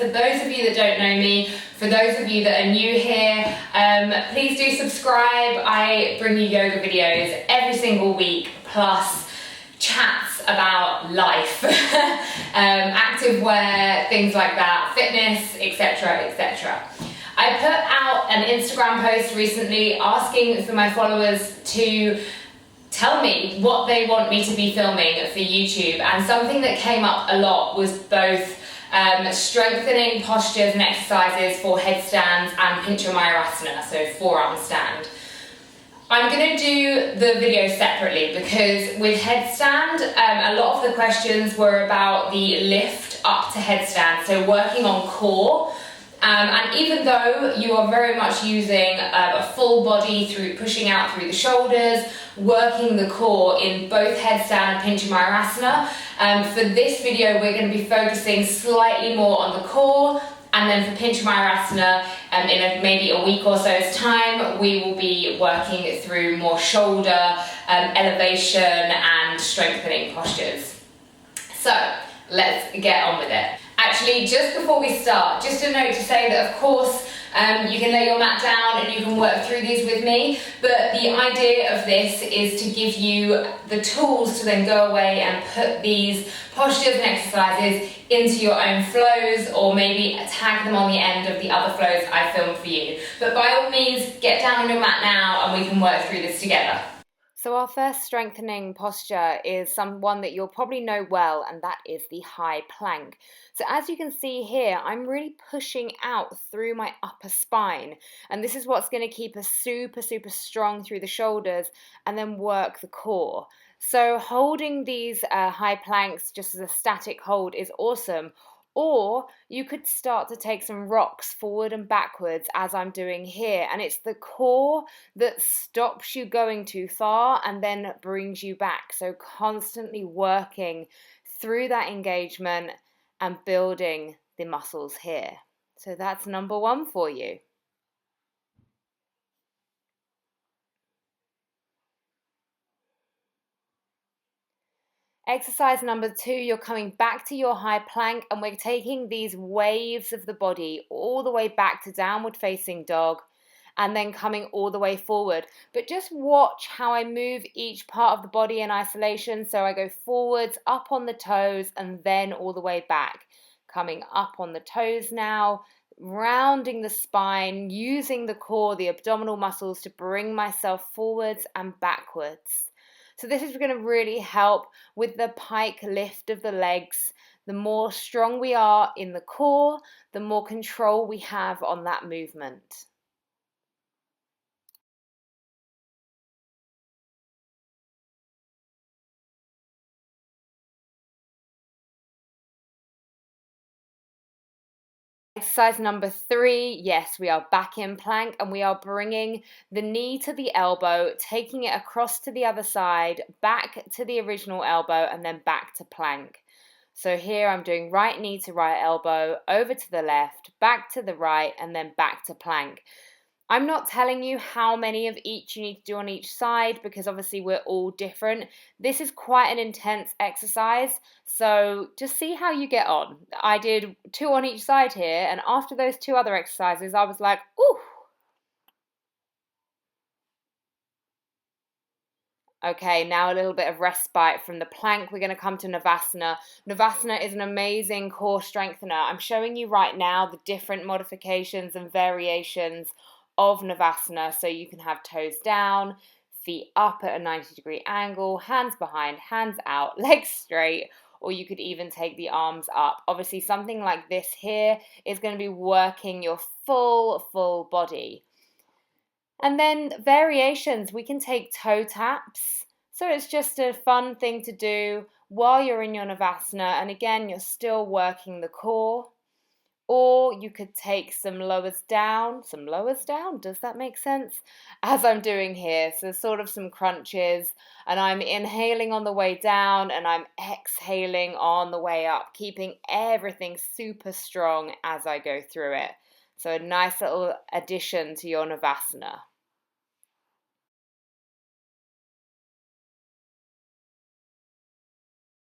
For those of you that don't know me, for those of you that are new here, please do subscribe. I bring you yoga videos every single week, plus chats about life, active wear, things like that, fitness, etc, etc. I put out an Instagram post recently asking for my followers to tell me what they want me to be filming for YouTube, and something that came up a lot was both strengthening postures and exercises for headstands and Pincha and so forearm stand. I'm going to do the video separately because with headstand, a lot of the questions were about the lift up to headstand, so working on core. And even though you are very much using a full body through pushing out through the shoulders, working the core in both headstand and Pincha for this video we're going to be focusing slightly more on the core, and then for Pincha in maybe a week or so's time we will be working through more shoulder elevation and strengthening postures. So let's get on with it. Actually, just before we start, just a note to say that of course you can lay your mat down and you can work through these with me, but the idea of this is to give you the tools to then go away and put these postures and exercises into your own flows, or maybe tag them on the end of the other flows I filmed for you. But by all means, get down on your mat now and we can work through this together. So our first strengthening posture is one that you'll probably know well, and that is the high plank. So as you can see here, I'm really pushing out through my upper spine, and this is what's going to keep us super strong through the shoulders and then work the core. So holding these high planks just as a static hold is awesome. Or you could start to take some rocks forward and backwards as I'm doing here, and it's the core that stops you going too far and then brings you back. So constantly working through that engagement and building the muscles here. So that's number one for you. Exercise number two, you're coming back to your high plank, and we're taking these waves of the body all the way back to downward facing dog, and then coming all the way forward. But just watch how I move each part of the body in isolation. So I go forwards, up on the toes, and then all the way back. Coming up on the toes now, rounding the spine, using the core, the abdominal muscles to bring myself forwards and backwards. So this is going to really help with the pike lift of the legs. The more strong we are in the core, the more control we have on that movement. Exercise number three, yes, we are back in plank, and we are bringing the knee to the elbow, taking it across to the other side, back to the original elbow, and then back to plank. So here I'm doing right knee to right elbow, over to the left, back to the right, and then back to plank. I'm not telling you how many of each you need to do on each side because obviously we're all different. This is quite an intense exercise, so just see how you get on. I did 2 on each side here, and after those 2 other exercises, I was like, ooh. Okay, now a little bit of respite from the plank. We're going to come to Navasana. Navasana is an amazing core strengthener. I'm showing you right now the different modifications and variations of Navasana, so you can have toes down, feet up at a 90-degree angle, hands behind, hands out, legs straight, or you could even take the arms up. Obviously something like this here is going to be working your full body. And then variations, we can take toe taps, so it's just a fun thing to do while you're in your Navasana, and again you're still working the core. Or you could take some lowers down, does that make sense? As I'm doing here, so sort of some crunches, and I'm inhaling on the way down and I'm exhaling on the way up, keeping everything super strong as I go through it. So a nice little addition to your Navasana.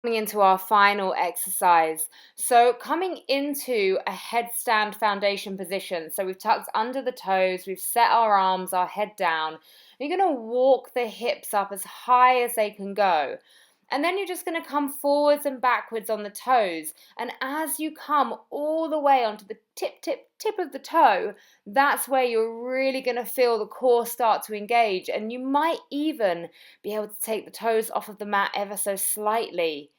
Into our final exercise. So coming into a headstand foundation position. So we've tucked under the toes, we've set our arms, our head down. You're going to walk the hips up as high as they can go. And then you're just going to come forwards and backwards on the toes. And as you come all the way onto the tip of the toe, that's where you're really going to feel the core start to engage. And you might even be able to take the toes off of the mat ever so slightly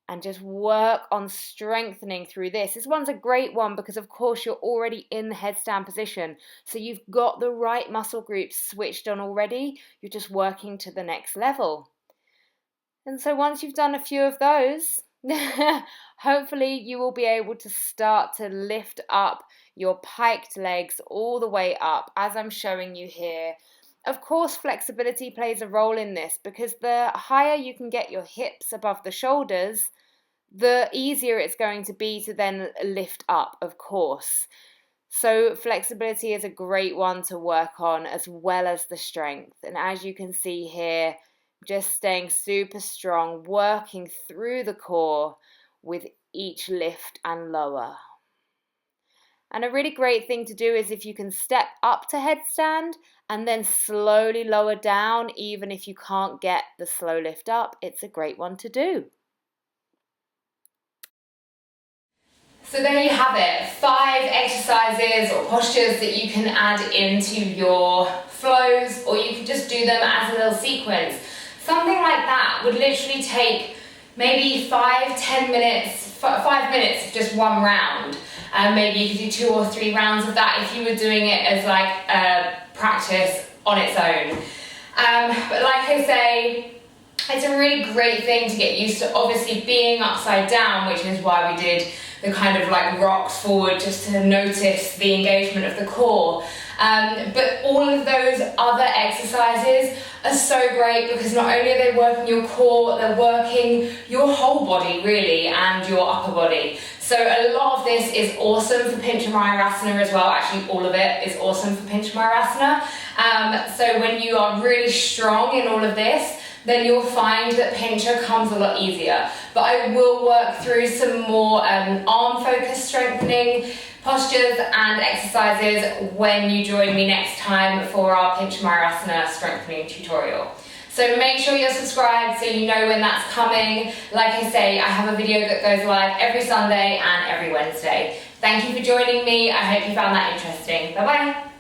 and just work on strengthening through this. This one's a great one because, of course, you're already in the headstand position. So you've got the right muscle groups switched on already. You're just working to the next level. And so once you've done a few of those, hopefully you will be able to start to lift up your piked legs all the way up, as I'm showing you here. Of course, flexibility plays a role in this because the higher you can get your hips above the shoulders, the easier it's going to be to then lift up, of course. So flexibility is a great one to work on as well as the strength. And as you can see here, just staying super strong, working through the core with each lift and lower. And a really great thing to do is if you can step up to headstand and then slowly lower down, even if you can't get the slow lift up, it's a great one to do. So there you have it, 5 exercises or postures that you can add into your flows, or you can just do them as a little sequence. Something like that would literally take maybe 5-10 minutes, 5 minutes of just one round. Maybe you could do 2 or 3 rounds of that if you were doing it as like a practice on its own. But like I say, it's a really great thing to get used to, obviously being upside down, which is why we did the kind of like rocks forward just to notice the engagement of the core. But all of those other exercises are so great because not only are they working your core, they're working your whole body really and your upper body. So a lot of this is awesome for Pincha as well. Actually, all of it is awesome for Pincha. So when you are really strong in all of this, then you'll find that Pincha comes a lot easier. But I will work through some more arm-focused strengthening postures and exercises when you join me next time for our Pincha strengthening tutorial. So make sure you're subscribed so you know when that's coming. Like I say, I have a video that goes live every Sunday and every Wednesday. Thank you for joining me. I hope you found that interesting. Bye-bye.